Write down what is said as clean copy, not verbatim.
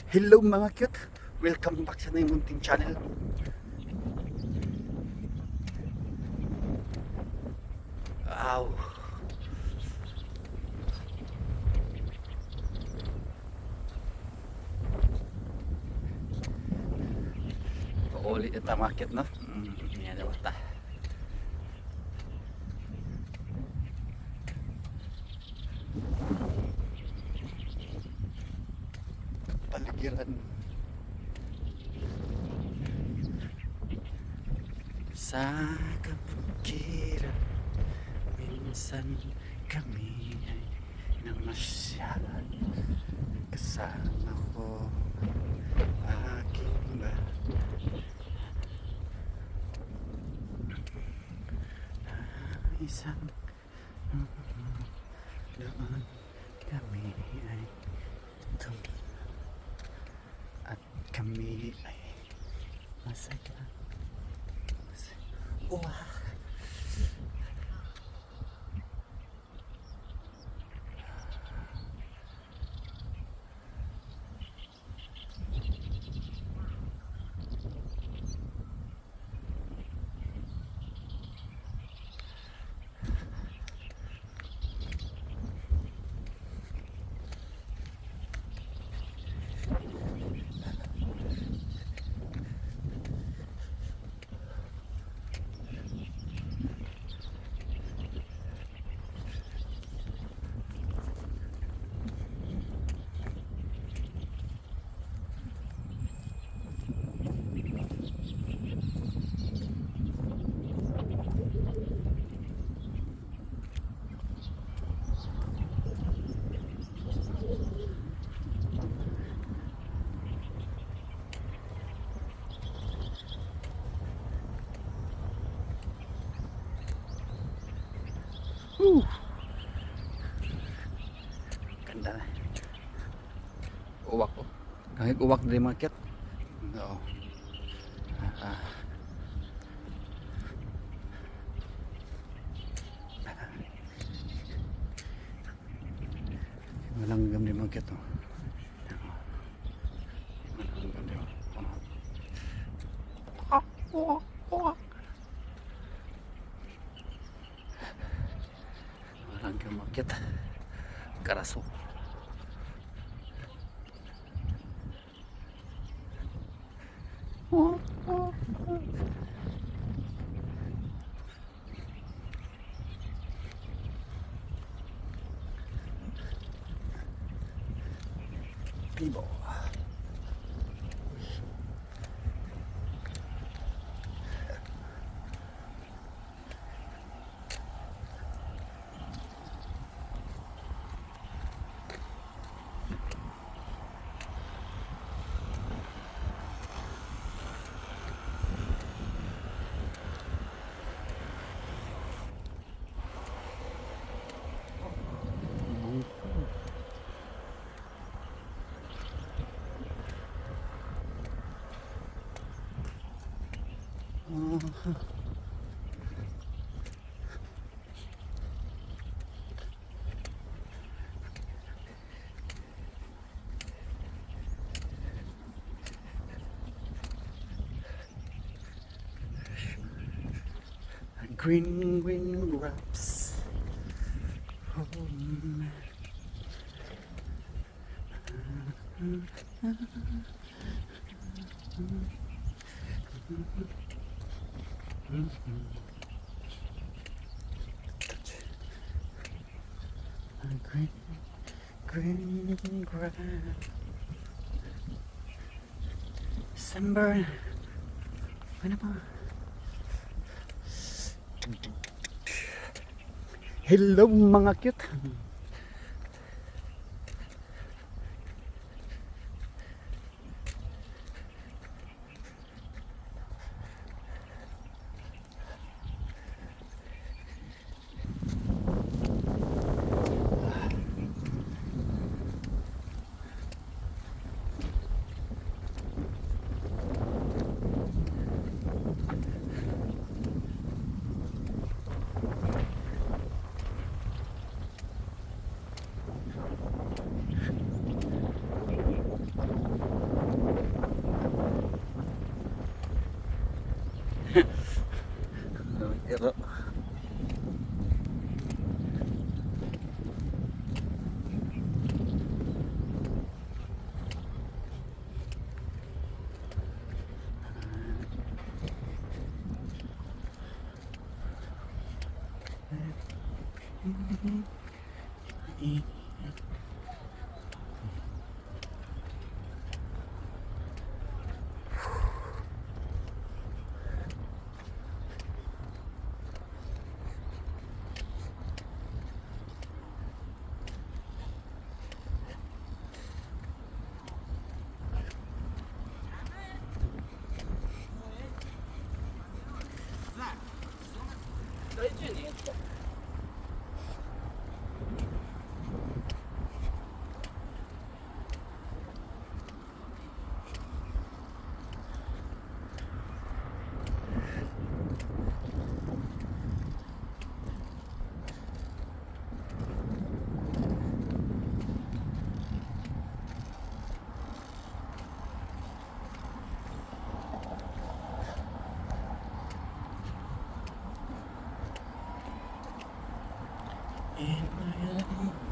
Hello mga cute! Welcome back sa Naimunting Channel. Wow! Paulit ito mga cute, no? Yan daw ito. Paligiran. Sa kabukiran, minsan kami ay namasyal. Kasama ko aking ba isang doon kami ay at kami ay masaya. Wow! Ganda na. Uwak ko. Kahit uwak din mga cute. Oo. Malanggam din mga cute. Malanggam din. Malanggam mga cute. Karaso. Pibo. Green grass. Green grass. Sunburn. Ano ba? Hello mga cute. Iro. In my life.